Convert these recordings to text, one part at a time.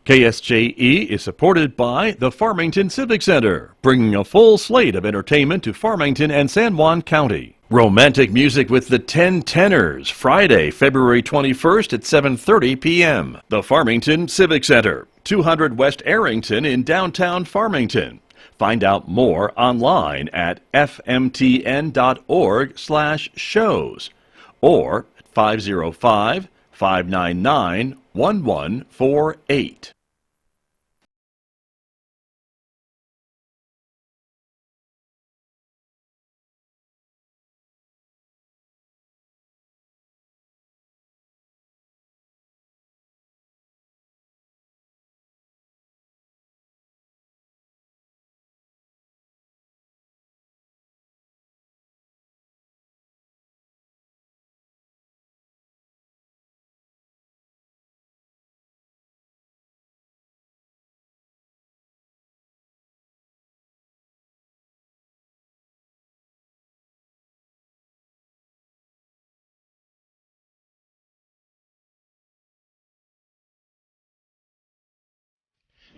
KSJE is supported by the Farmington Civic Center, bringing a full slate of entertainment to Farmington and San Juan County. Romantic music with the 10 Tenors, Friday, February 21st at 7:30 p.m. The Farmington Civic Center, 200 West Arrington in downtown Farmington. Find out more online at fmtn.org/shows or at 505-599-1148.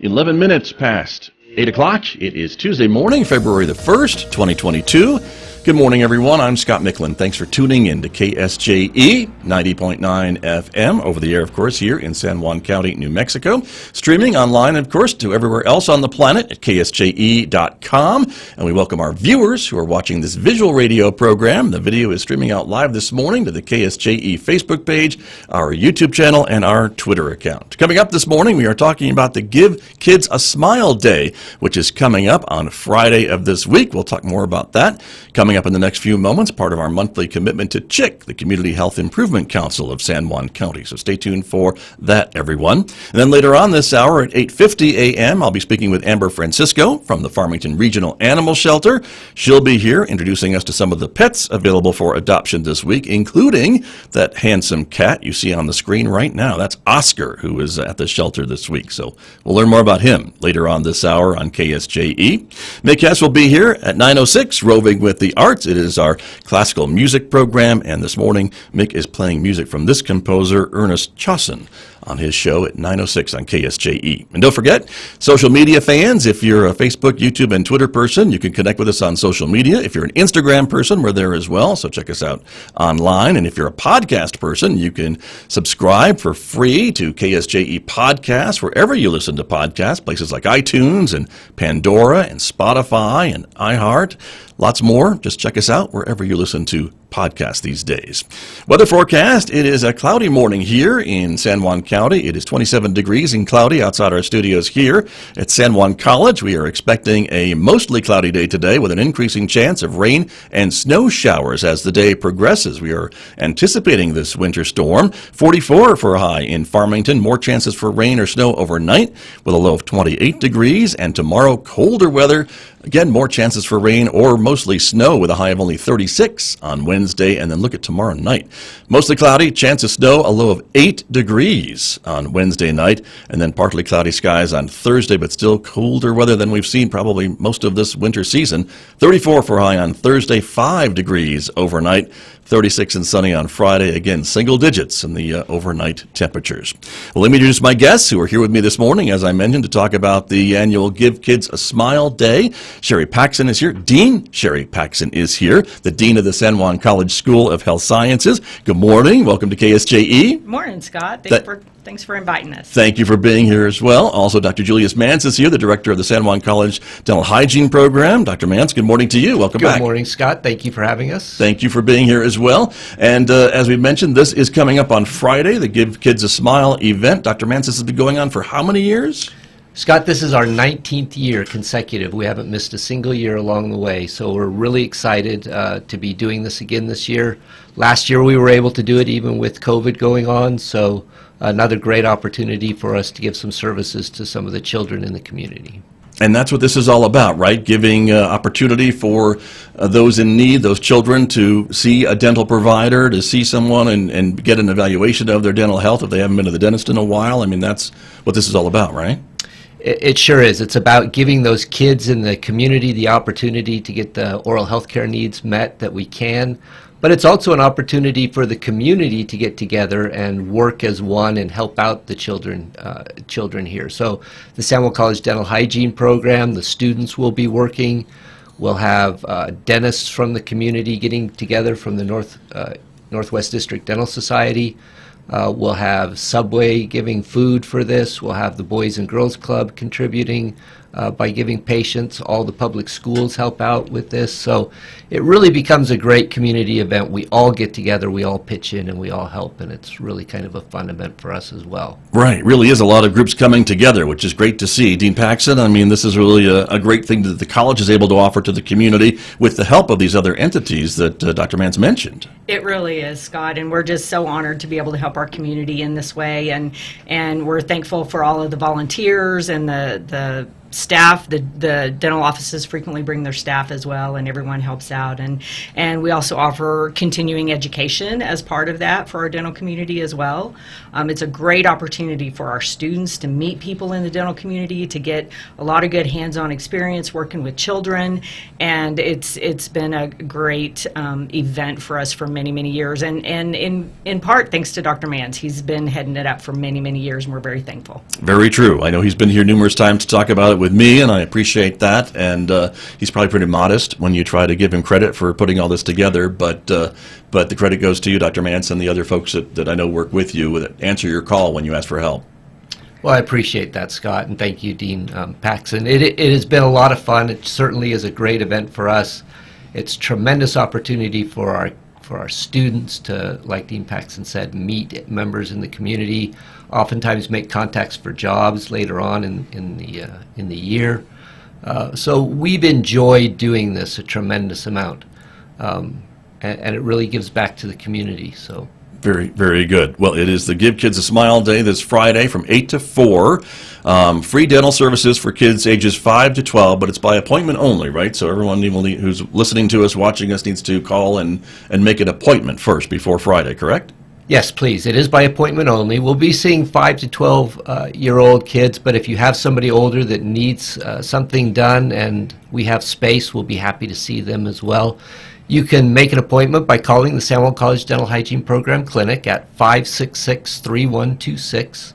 "11 minutes past 8 o'clock. It is Tuesday morning, February the 1st, 2022. Good morning, everyone. I'm Scott Michlin. Thanks for tuning in to KSJE 90.9 FM, over the air, of course, here in San Juan County, New Mexico. Streaming online, of course, to everywhere else on the planet at KSJE.com. And we welcome our viewers who are watching this visual radio program. The video is streaming out live this morning to the KSJE Facebook page, our YouTube channel, and our Twitter account. Coming up this morning, we are talking about the Give Kids a Smile Day, which is coming up on Friday of this week. We'll talk more about that. Coming up in the next few moments, part of our monthly commitment to CHIC, the Community Health Improvement Council of San Juan County. So stay tuned for that, everyone. And then later on this hour at 8:50 a.m., I'll be speaking with Amber Francisco from the Farmington Regional Animal Shelter. She'll be here introducing us to some of the pets available for adoption this week, including that handsome cat you see on the screen right now. That's Oscar, who is at the shelter this week. So we'll learn more about him later on this hour on KSJE. Mick Hess will be here at 9:06, roving with the arts. It is our classical music program, and this morning Mick is playing music from this composer, Ernest Chausson, on his show at 9:06 on KSJE. And don't forget, social media fans, if you're a Facebook, YouTube, and Twitter person, you can connect with us on social media. If you're an Instagram person, we're there as well, so check us out online. And if you're a podcast person, you can subscribe for free to KSJE Podcasts, wherever you listen to podcasts, places like iTunes and Pandora and Spotify and iHeart. Lots more. Just check us out wherever you listen to podcasts these days. Weather forecast, it is a cloudy morning here in San Juan County. It is 27 degrees and cloudy outside our studios here at San Juan College. We are expecting a mostly cloudy day today with an increasing chance of rain and snow showers as the day progresses. We are anticipating this winter storm. 44 for a high in Farmington. More chances for rain or snow overnight with a low of 28 degrees. And tomorrow, colder weather. Again, more chances for rain or mostly snow with a high of only 36 on Wednesday. And then look at tomorrow night. Mostly cloudy, chance of snow, a low of 8 degrees on Wednesday night. And then partly cloudy skies on Thursday, but still colder weather than we've seen probably most of this winter season. 34 for a high on Thursday, 5 degrees overnight. 36 and sunny on Friday. Again, single digits in the overnight temperatures. Well, let me introduce my guests who are here with me this morning, as I mentioned, to talk about the annual Give Kids a Smile Day. Sherry Paxson is here. Dean Sherry Paxson is here, the Dean of the San Juan College School of Health Sciences. Good morning. Welcome to KSJE. Good morning, Scott. Thanks for inviting us. Thank you for being here as well. Also, Dr. Julius Mance is here, the director of the San Juan College Dental Hygiene Program. Dr. Mance, good morning to you. Welcome back. Good morning, Scott. Thank you for having us. Thank you for being here as well. And as we mentioned, this is coming up on Friday, the Give Kids a Smile event. Dr. Mance, this has been going on for how many years? Scott, this is our 19th year consecutive. We haven't missed a single year along the way, so we're really excited to be doing this again this year. Last year we were able to do it even with COVID going on, so another great opportunity for us to give some services to some of the children in the community. And that's what this is all about, right? Giving opportunity for those in need, those children, to see a dental provider, to see someone and get an evaluation of their dental health if they haven't been to the dentist in a while. I mean, that's what this is all about, right? It sure is. It's about giving those kids in the community the opportunity to get the oral health care needs met that we can. But it's also an opportunity for the community to get together and work as one and help out the children here. So the San Juan College Dental Hygiene Program, the students will be working. We'll have dentists from the community getting together from the Northwest District Dental Society. We'll have Subway giving food for this. We'll have the Boys and Girls Club contributing by giving patients. All the public schools help out with this. So it really becomes a great community event. We all get together, we all pitch in, and we all help, and it's really kind of a fun event for us as well. Right, really is a lot of groups coming together, which is great to see. Dean Paxson, I mean, this is really a great thing that the college is able to offer to the community with the help of these other entities that Dr. Mance mentioned. It really is, Scott, and we're just so honored to be able to help our community in this way, and we're thankful for all of the volunteers and the staff. The dental offices frequently bring their staff as well, and everyone helps out, and we also offer continuing education as part of that for our dental community as well. It's a great opportunity for our students to meet people in the dental community, to get a lot of good hands-on experience working with children, and it's been a great event for us for many years, and in part thanks to Dr. Mance. He's been heading it up for many years, and we're very thankful. Very true. I know he's been here numerous times to talk about it with me, and I appreciate that, and he's probably pretty modest when you try to give him credit for putting all this together, but the credit goes to you, Dr. Mance, and the other folks that I know work with you that answer your call when you ask for help. Well, I appreciate that, Scott, and thank you, Dean Paxson. It has been a lot of fun. It certainly is a great event for us. It's a tremendous opportunity for our students to, like Dean Paxson said, meet members in the community, oftentimes make contacts for jobs later on in the year. So we've enjoyed doing this a tremendous amount, and it really gives back to the community. So. Very good. Well, it is the Give Kids a Smile Day this Friday from 8 to 4. Free dental services for kids ages 5 to 12, but it's by appointment only, right? So everyone who's listening to us, watching us, needs to call and make an appointment first before Friday, correct? Yes, please. It is by appointment only. We'll be seeing 5 to 12-year-old kids, but if you have somebody older that needs something done and we have space, we'll be happy to see them as well. You can make an appointment by calling the San Juan College Dental Hygiene Program Clinic at 566-3126.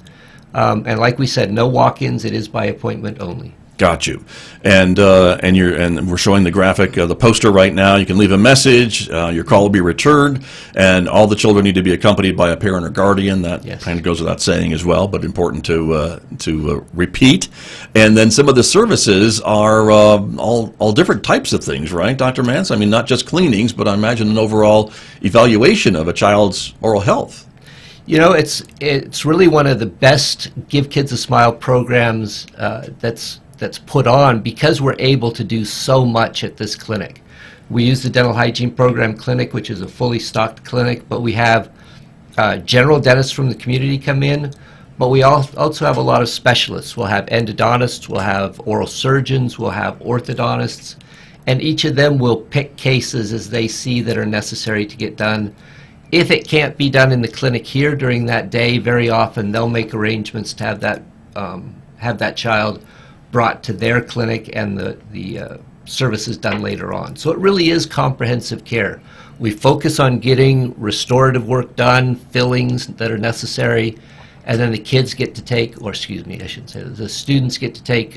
And like we said, no walk-ins. It is by appointment only. Got you. And we're showing the graphic, the poster right now. You can leave a message. Your call will be returned, and all the children need to be accompanied by a parent or guardian. That kind of goes without saying as well, but important to repeat. And then some of the services are all different types of things, right, Dr. Mance? I mean, not just cleanings, but I imagine an overall evaluation of a child's oral health. You know, it's really one of the best Give Kids a Smile programs that's put on, because we're able to do so much at this clinic. We use the Dental Hygiene Program Clinic, which is a fully stocked clinic, but we have general dentists from the community come in, but we also have a lot of specialists. We'll have endodontists, we'll have oral surgeons, we'll have orthodontists, and each of them will pick cases as they see that are necessary to get done. If it can't be done in the clinic here during that day, very often they'll make arrangements to have that child brought to their clinic and the services done later on. So it really is comprehensive care. We focus on getting restorative work done, fillings that are necessary, and then the kids get to take, or excuse me, I shouldn't say that, the students get to take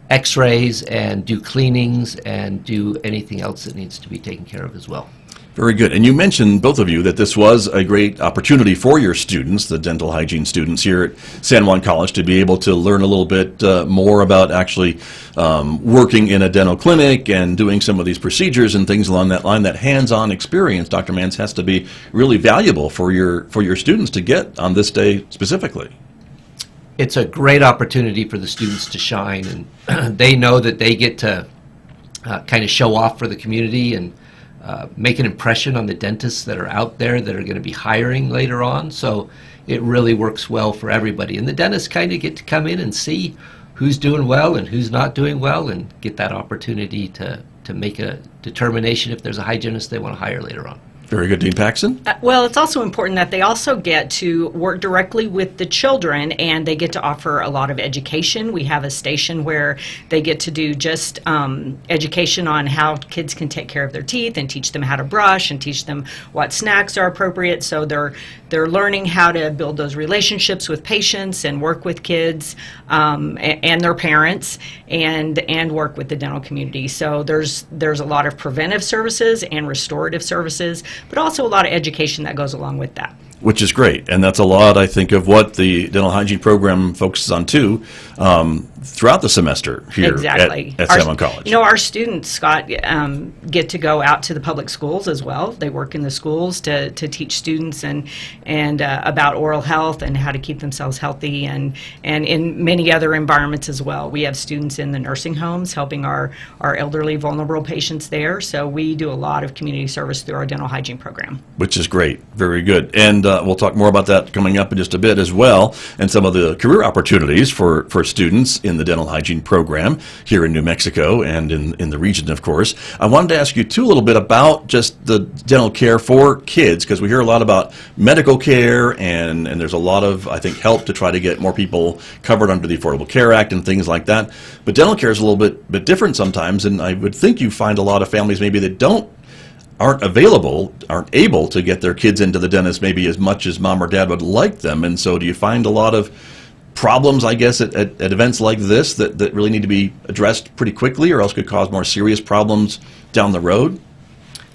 x-rays and do cleanings and do anything else that needs to be taken care of as well. Very good. And you mentioned, both of you, that this was a great opportunity for your students, the dental hygiene students here at San Juan College, to be able to learn a little bit more about actually working in a dental clinic and doing some of these procedures and things along that line. That hands-on experience, Dr. Mance, has to be really valuable for your students to get on this day specifically. It's a great opportunity for the students to shine, and they know that they get to kind of show off for the community and make an impression on the dentists that are out there that are going to be hiring later on. So it really works well for everybody. And the dentists kind of get to come in and see who's doing well and who's not doing well, and get that opportunity to make a determination if there's a hygienist they want to hire later on. Very good, Dean Paxson. Well, it's also important that they also get to work directly with the children, and they get to offer a lot of education. We have a station where they get to do just education on how kids can take care of their teeth, and teach them how to brush, and teach them what snacks are appropriate. So they're learning how to build those relationships with patients and work with kids and their parents, and work with the dental community. So there's a lot of preventive services and restorative services, but also a lot of education that goes along with that. Which is great, and that's a lot, I think, of what the dental hygiene program focuses on too, throughout the semester here exactly. at San Juan College. You know, our students, Scott, get to go out to the public schools as well. They work in the schools to teach students and about oral health and how to keep themselves healthy, and in many other environments as well. We have students in the nursing homes helping our elderly, vulnerable patients there. So we do a lot of community service through our dental hygiene program. Which is great. Very good. And we'll talk more about that coming up in just a bit as well, and some of the career opportunities for students in the dental hygiene program here in New Mexico and in the region, of course. I wanted to ask you, too, a little bit about just the dental care for kids, because we hear a lot about medical care, and there's a lot of, I think, help to try to get more people covered under the Affordable Care Act and things like that. But dental care is a little bit different sometimes, and I would think you find a lot of families maybe that aren't able to get their kids into the dentist maybe as much as mom or dad would like them. And so do you find a lot of problems, I guess, at events like this that really need to be addressed pretty quickly, or else could cause more serious problems down the road?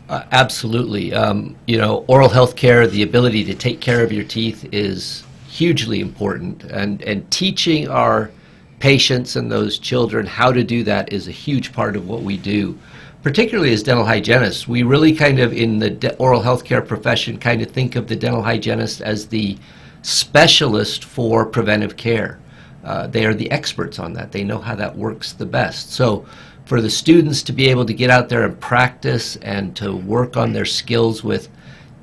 Absolutely. Oral health care, the ability to take care of your teeth, is hugely important. And teaching our patients and those children how to do that is a huge part of what we do. Particularly as dental hygienists, we really kind of, in the oral health care profession, kind of think of the dental hygienist as the specialist for preventive care. They are the experts on that. They know how that works the best. So for the students to be able to get out there and practice and to work on their skills with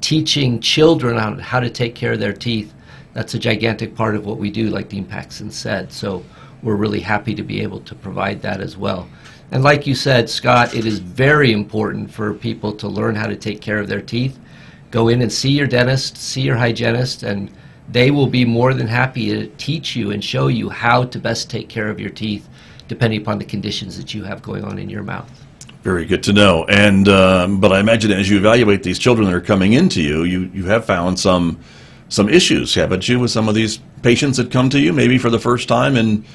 teaching children on how to take care of their teeth, that's a gigantic part of what we do, like Dean Paxson said. So we're really happy to be able to provide that as well. And like you said, Scott, it is very important for people to learn how to take care of their teeth. Go in and see your dentist, see your hygienist, and they will be more than happy to teach you and show you how to best take care of your teeth, depending upon the conditions that you have going on in your mouth. Very good to know. And but I imagine as you evaluate these children that are coming into you, you have found some issues, haven't you, with some of these patients that come to you, maybe for the first time in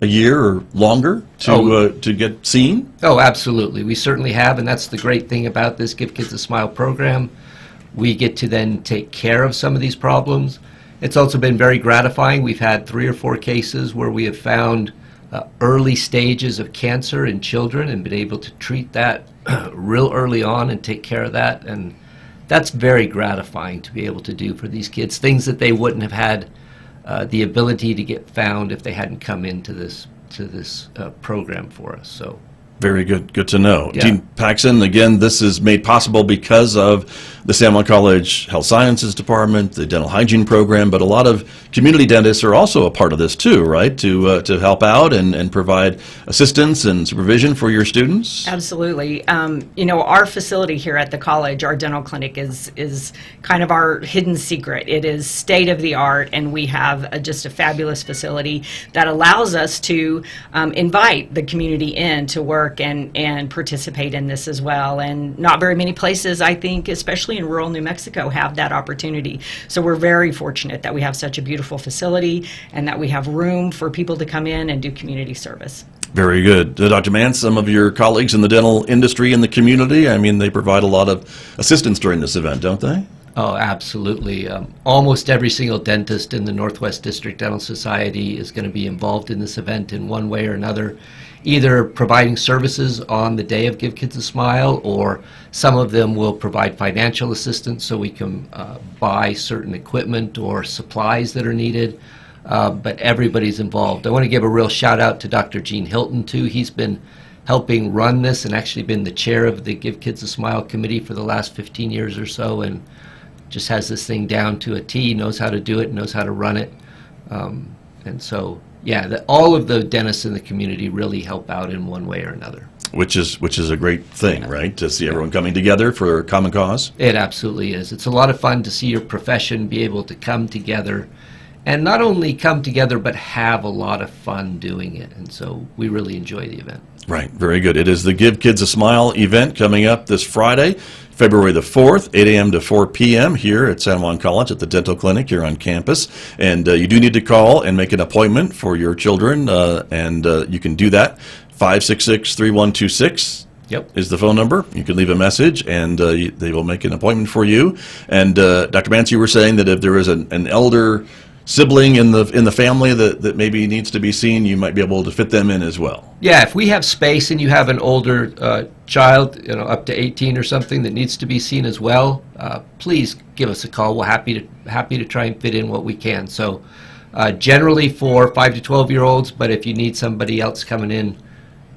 a year or longer to get seen? Oh, absolutely. We certainly have, and that's the great thing about this Give Kids a Smile program. We get to then take care of some of these problems. It's also been very gratifying. We've had 3 or 4 cases where we have found early stages of cancer in children and been able to treat that real early on and take care of that. And that's very gratifying to be able to do for these kids, things that they wouldn't have had the ability to get found if they hadn't come into this program for us. So very good to know. Yeah. Dean Paxson, again, this is made possible because of the San Juan College Health Sciences Department, the dental hygiene program, but a lot of community dentists are also a part of this too, right? To help out and provide assistance and supervision for your students? Absolutely. Our facility here at the college, our dental clinic, is kind of our hidden secret. It is state of the art, and we have just a fabulous facility that allows us to invite the community in to work and participate in this as well. And not very many places, I think, especially in rural New Mexico, have that opportunity. So we're very fortunate that we have such a beautiful facility and that we have room for people to come in and do community service. Very good. Dr. Mance, some of your colleagues in the dental industry and the community, I mean, they provide a lot of assistance during this event, don't they? Oh, absolutely. Almost every single dentist in the Northwest District Dental Society is going to be involved in this event in one way or another, either providing services on the day of Give Kids a Smile, or some of them will provide financial assistance so we can buy certain equipment or supplies that are needed. But everybody's involved. I want to give a real shout out to Dr. Gene Hilton, too. He's been helping run this and actually been the chair of the Give Kids a Smile committee for the last 15 years or so, and just has this thing down to a T, knows how to do it, knows how to run it. And so Yeah, all of the dentists in the community really help out in one way or another. Which is a great thing, right? To see everyone coming together for a common cause. It absolutely is. It's a lot of fun to see your profession be able to come together, and not only come together, but have a lot of fun doing it. And so we really enjoy the event. Right, very good. It is the Give Kids a Smile event coming up this Friday, February the 4th, 8 a.m. to 4 p.m. here at San Juan College at the dental clinic here on campus. And you do need to call and make an appointment for your children, and you can do that. 566-3126 Yep. is the phone number. You can leave a message, and they will make an appointment for you. And Dr. Mance, you were saying that if there is an elder sibling in the family that maybe needs to be seen, you might be able to fit them in as well. Yeah, if we have space and you have an older child, up to 18 or something that needs to be seen as well, please give us a call. We're happy to try and fit in what we can. So generally for 5 to 12-year-olds, but if you need somebody else coming in,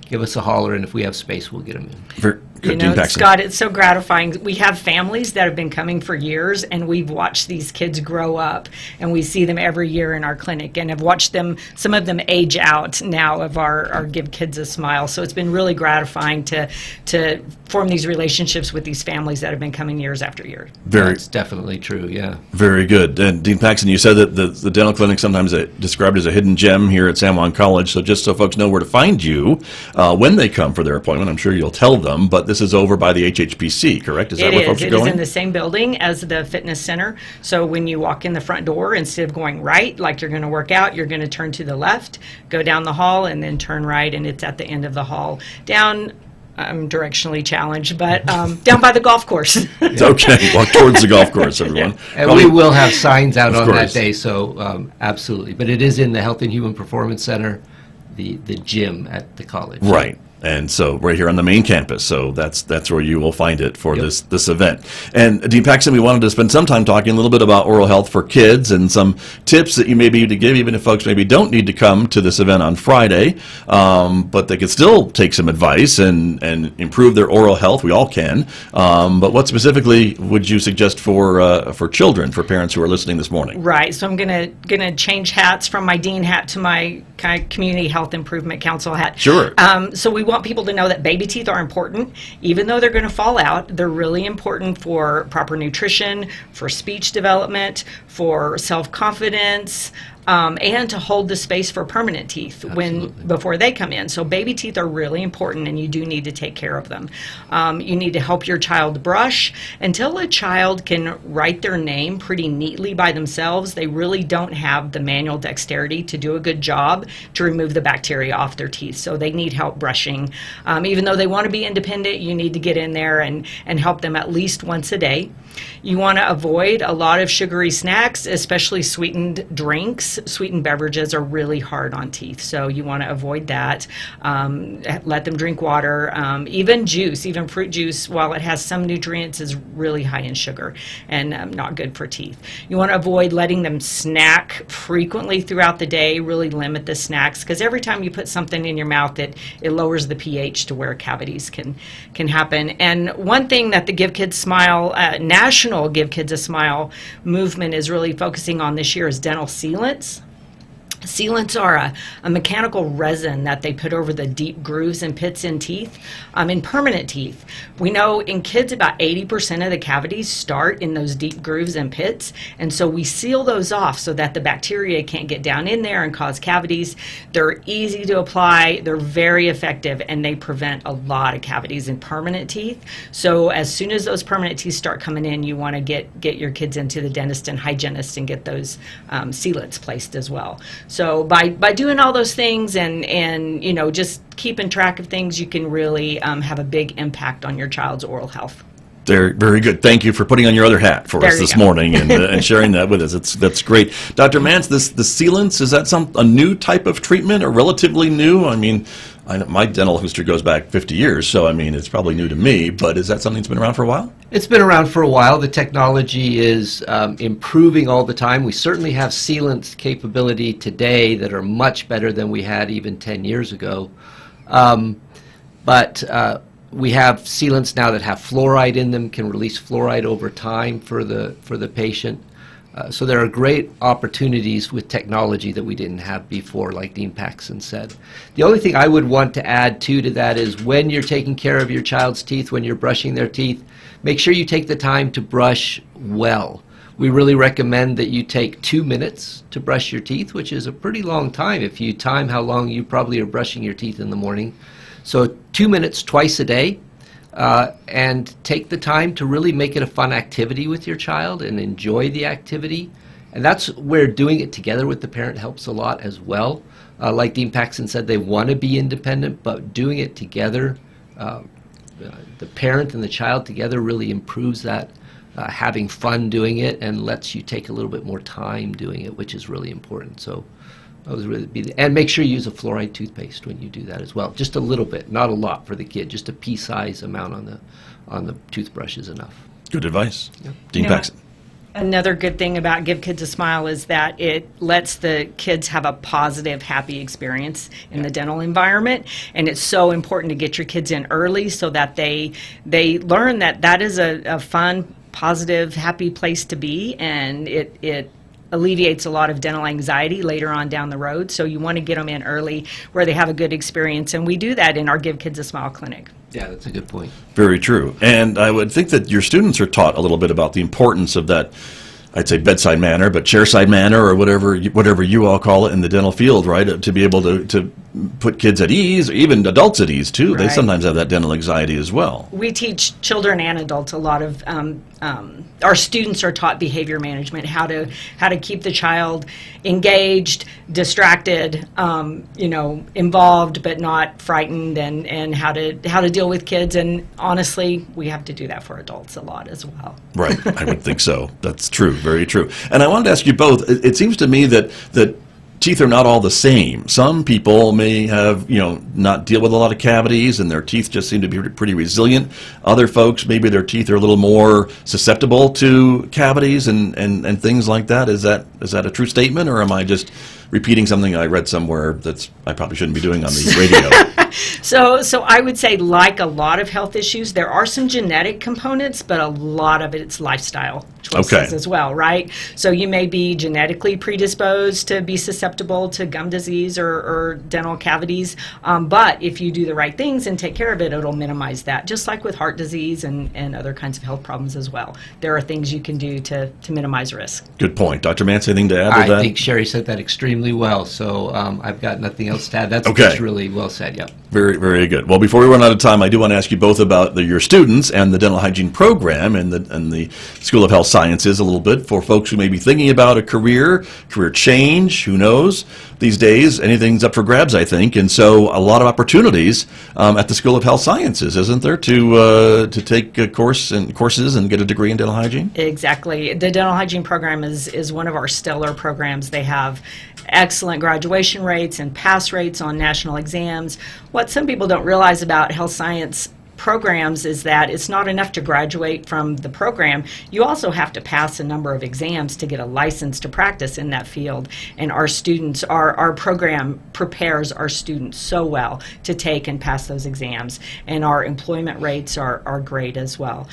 give us a holler, and if we have space, we'll get them in. Very good. Dean Paxton. Scott, it's so gratifying. We have families that have been coming for years, and we've watched these kids grow up, and we see them every year in our clinic, and have watched them, some of them age out now of our Give Kids a Smile. So it's been really gratifying to form these relationships with these families that have been coming years after year. That's definitely true, yeah. Very good. And Dean Paxton, you said that the dental clinic sometimes described as a hidden gem here at San Juan College. So just so folks know where to find you when they come for their appointment, I'm sure you'll tell them, but this is over by the HHPC, correct? Is that where folks are going? It is in the same building as the fitness center. So when you walk in the front door, instead of going right, like you're going to work out, you're going to turn to the left, go down the hall, and then turn right, and it's at the end of the hall. I'm directionally challenged, but down by the golf course. Okay, walk towards the golf course, everyone. And we will have signs out on that day, so absolutely. But it is in the Health and Human Performance Center, the gym at the college. Right. And so right here on the main campus, so that's where you will find it for this event. And Dean Paxton, we wanted to spend some time talking a little bit about oral health for kids and some tips that you may be able to give, even if folks maybe don't need to come to this event on Friday, but they could still take some advice and improve their oral health. We all can. But what specifically would you suggest for children, for parents who are listening this morning? Right. So I'm gonna change hats from my dean hat to my kind of community health improvement council hat. Sure. So we want people to know that baby teeth are important. Even though they're going to fall out, they're really important for proper nutrition, for speech development, for self-confidence, and to hold the space for permanent teeth before they come in. So baby teeth are really important, and you do need to take care of them. You need to help your child brush. Until a child can write their name pretty neatly by themselves, they really don't have the manual dexterity to do a good job to remove the bacteria off their teeth. So they need help brushing. Even though they want to be independent, you need to get in there and help them at least once a day. You want to avoid a lot of sugary snacks, especially sweetened drinks. Sweetened beverages are really hard on teeth, so you want to avoid that. Let them drink water. Even juice, even fruit juice, while it has some nutrients, is really high in sugar and not good for teeth. You want to avoid letting them snack frequently throughout the day. Really limit the snacks, because every time you put something in your mouth, it lowers the pH to where cavities can happen. And one thing that the Give Kids Smile, National Give Kids a Smile movement is really focusing on this year is dental sealants. Sealants are a mechanical resin that they put over the deep grooves and pits in teeth, in permanent teeth. We know in kids about 80% of the cavities start in those deep grooves and pits, and so we seal those off so that the bacteria can't get down in there and cause cavities. They're easy to apply, they're very effective, and they prevent a lot of cavities in permanent teeth. So as soon as those permanent teeth start coming in, you want to get your kids into the dentist and hygienist and get those sealants placed as well. So by doing all those things and just keeping track of things, you can really have a big impact on your child's oral health. Very, very good. Thank you for putting on your other hat for us this morning and sharing that with us. That's great. Dr. Mance, the sealants, is that a new type of treatment or relatively new? I mean, my dental history goes back 50 years, so I mean, it's probably new to me, but is that something that's been around for a while? It's been around for a while. The technology is improving all the time. We certainly have sealant capability today that are much better than we had even 10 years ago. But we have sealants now that have fluoride in them, can release fluoride over time for the patient. So there are great opportunities with technology that we didn't have before, like Dean Paxson said. The only thing I would want to add to that is when you're taking care of your child's teeth, when you're brushing their teeth, make sure you take the time to brush well. We really recommend that you take 2 minutes to brush your teeth, which is a pretty long time if you time how long you probably are brushing your teeth in the morning. So 2 minutes twice a day. And take the time to really make it a fun activity with your child and enjoy the activity. And that's where doing it together with the parent helps a lot as well. Like Dean Paxson said, they want to be independent, but doing it together, the parent and the child together really improves that, having fun doing it and lets you take a little bit more time doing it, which is really important. So that was really and make sure you use a fluoride toothpaste when you do that as well. Just a little bit, not a lot for the kid. Just a pea-size amount on the toothbrush is enough. Good advice. Yep. Dean Paxson. Another good thing about Give Kids a Smile is that it lets the kids have a positive, happy experience in the dental environment. And it's so important to get your kids in early so that they learn that is a fun, positive, happy place to be. And it alleviates a lot of dental anxiety later on down the road. So you want to get them in early where they have a good experience. And we do that in our Give Kids a Smile clinic. Yeah, that's a good point. Very true. And I would think that your students are taught a little bit about the importance of that, I'd say bedside manner, but chairside manner or whatever you all call it in the dental field, right? To be able to put kids at ease, or even adults at ease too. They Right. sometimes have that dental anxiety as well. We teach children and adults a lot of, our students are taught behavior management, how to keep the child engaged, distracted, involved but not frightened, and how to deal with kids. And honestly, we have to do that for adults a lot as well. Right, I would think so. That's true, very true. And I wanted to ask you both, it seems to me that teeth are not all the same. Some people may have, not deal with a lot of cavities and their teeth just seem to be pretty resilient. Other folks, maybe their teeth are a little more susceptible to cavities and things like that. Is that a true statement, or am I just repeating something I read somewhere I probably shouldn't be doing on the radio? So I would say, like a lot of health issues, there are some genetic components, but a lot of it's lifestyle choices as well, right? So you may be genetically predisposed to be susceptible to gum disease or dental cavities, but if you do the right things and take care of it, it'll minimize that, just like with heart disease and other kinds of health problems as well. There are things you can do to minimize risk. Good point. Dr. Mance, anything to add to that? I think Sherry said that extremely well, so I've got nothing else to add. That's really well said, yep. Very, very good. Well, before we run out of time, I do want to ask you both about your students and the dental hygiene program and the School of Health Sciences a little bit for folks who may be thinking about a career change, who knows. These days, anything's up for grabs, I think, and so a lot of opportunities at the School of Health Sciences, isn't there, to take courses and get a degree in dental hygiene? Exactly. The dental hygiene program is one of our stellar programs. They have excellent graduation rates and pass rates on national exams. What some people don't realize about health science programs is that it's not enough to graduate from the program. You also have to pass a number of exams to get a license to practice in that field. And our students, our program prepares our students so well to take and pass those exams. And our employment rates are great as well.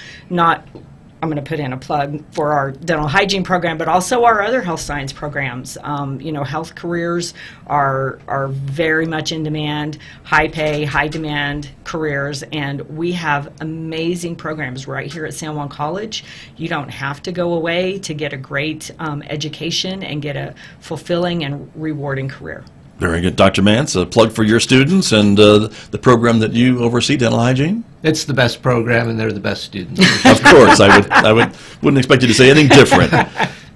I'm going to put in a plug for our dental hygiene program, but also our other health science programs. Health careers are very much in demand, high pay, high demand careers, and we have amazing programs right here at San Juan College. You don't have to go away to get a great education and get a fulfilling and rewarding career. Very good. Dr. Mance, a plug for your students and the program that you oversee, dental hygiene? It's the best program, and they're the best students. Of course. I wouldn't expect you to say anything different.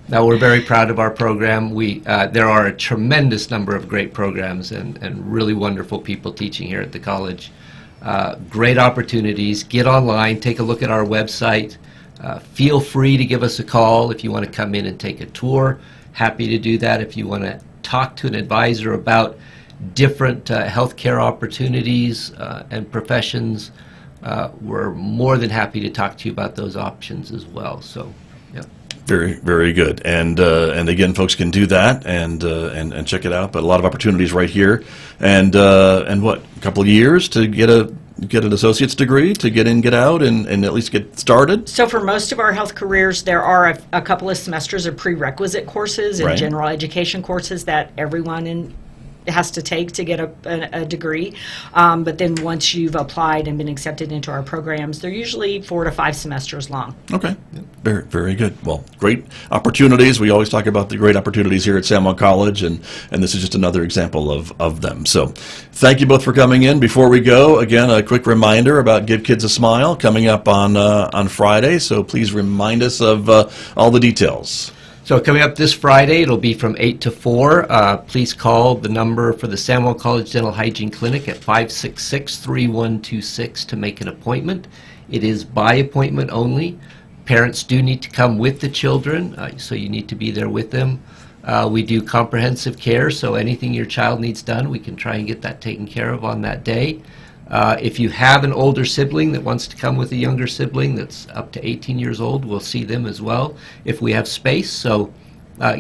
Now, we're very proud of our program. There are a tremendous number of great programs and really wonderful people teaching here at the college. Great opportunities. Get online. Take a look at our website. Feel free to give us a call if you want to come in and take a tour. Happy to do that. If you want to talk to an advisor about different healthcare opportunities and professions, we're more than happy to talk to you about those options as well. So, yeah. Very, very good. And again, folks can do that and check it out. But a lot of opportunities right here. And what, a couple of years to get a get an associate's degree to get in, get out, and at least get started? So for most of our health careers, there are a couple of semesters of prerequisite courses and Right. general education courses that everyone has to take to get a degree. But then once you've applied and been accepted into our programs, they're usually 4 to 5 semesters long. Okay, very, very good. Well, great opportunities. We always talk about the great opportunities here at San Juan College, and this is just another example of them. So thank you both for coming in. Before we go, again, a quick reminder about Give Kids a Smile coming up on Friday, so please remind us of all the details. So coming up this Friday, it'll be from 8 to 4. Please call the number for the San Juan College Dental Hygiene Clinic at 566-3126 to make an appointment. It is by appointment only. Parents do need to come with the children, so you need to be there with them. We do comprehensive care, so anything your child needs done, we can try and get that taken care of on that day. If you have an older sibling that wants to come with a younger sibling that's up to 18 years old, we'll see them as well if we have space. So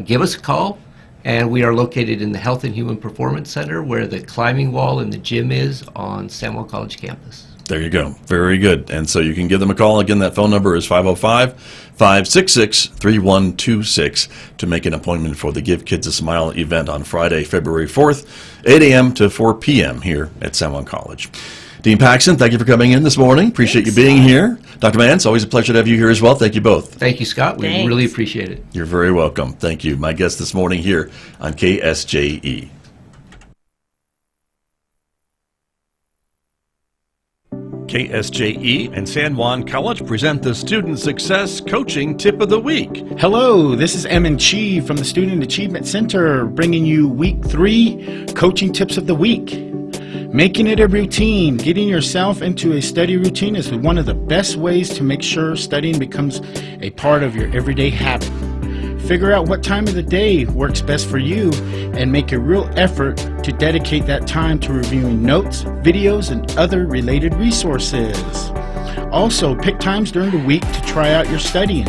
give us a call. And we are located in the Health and Human Performance Center where the climbing wall and the gym is on San Juan College campus. There you go. Very good. And so you can give them a call. Again, that phone number is 505-566-3126 to make an appointment for the Give Kids a Smile event on Friday, February 4th, 8 a.m. to 4 p.m. here at San Juan College. Dean Paxton, thank you for coming in this morning. Appreciate you being here. Dr. Mance, always a pleasure to have you here as well. Thank you both. Thank you, Scott. We Thanks. really appreciate it. You're very welcome. Thank you. My guest this morning here on KSJE. KSJE and San Juan College present the Student Success Coaching Tip of the Week. Hello, this is Chi from the Student Achievement Center bringing you Week 3 Coaching Tips of the Week. Making it a routine, getting yourself into a study routine is one of the best ways to make sure studying becomes a part of your everyday habit. Figure out what time of the day works best for you and make a real effort to dedicate that time to reviewing notes, videos, and other related resources. Also, pick times during the week to try out your studying.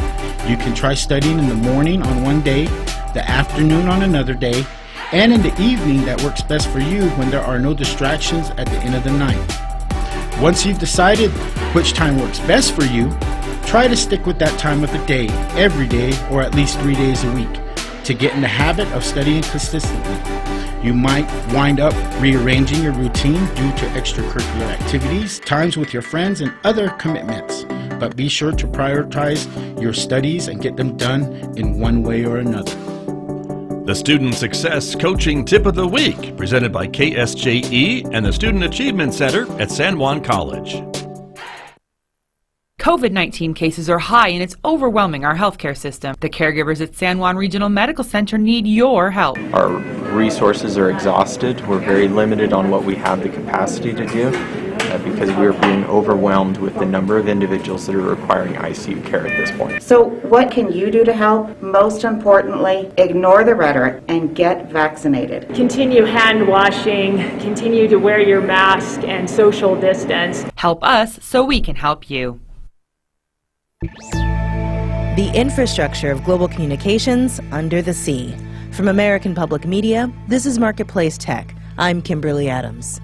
You can try studying in the morning on one day, the afternoon on another day, and in the evening that works best for you when there are no distractions at the end of the night. Once you've decided which time works best for you, try to stick with that time of the day, every day, or at least 3 days a week, to get in the habit of studying consistently. You might wind up rearranging your routine due to extracurricular activities, times with your friends, and other commitments. But be sure to prioritize your studies and get them done in one way or another. The Student Success Coaching Tip of the Week, presented by KSJE and the Student Achievement Center at San Juan College. COVID-19 cases are high and it's overwhelming our healthcare system. The caregivers at San Juan Regional Medical Center need your help. Our resources are exhausted. We're very limited on what we have the capacity to do because we're being overwhelmed with the number of individuals that are requiring ICU care at this point. So what can you do to help? Most importantly, ignore the rhetoric and get vaccinated. Continue hand washing, continue to wear your mask and social distance. Help us so we can help you. The infrastructure of global communications under the sea. From American Public Media, this is Marketplace Tech. I'm Kimberly Adams.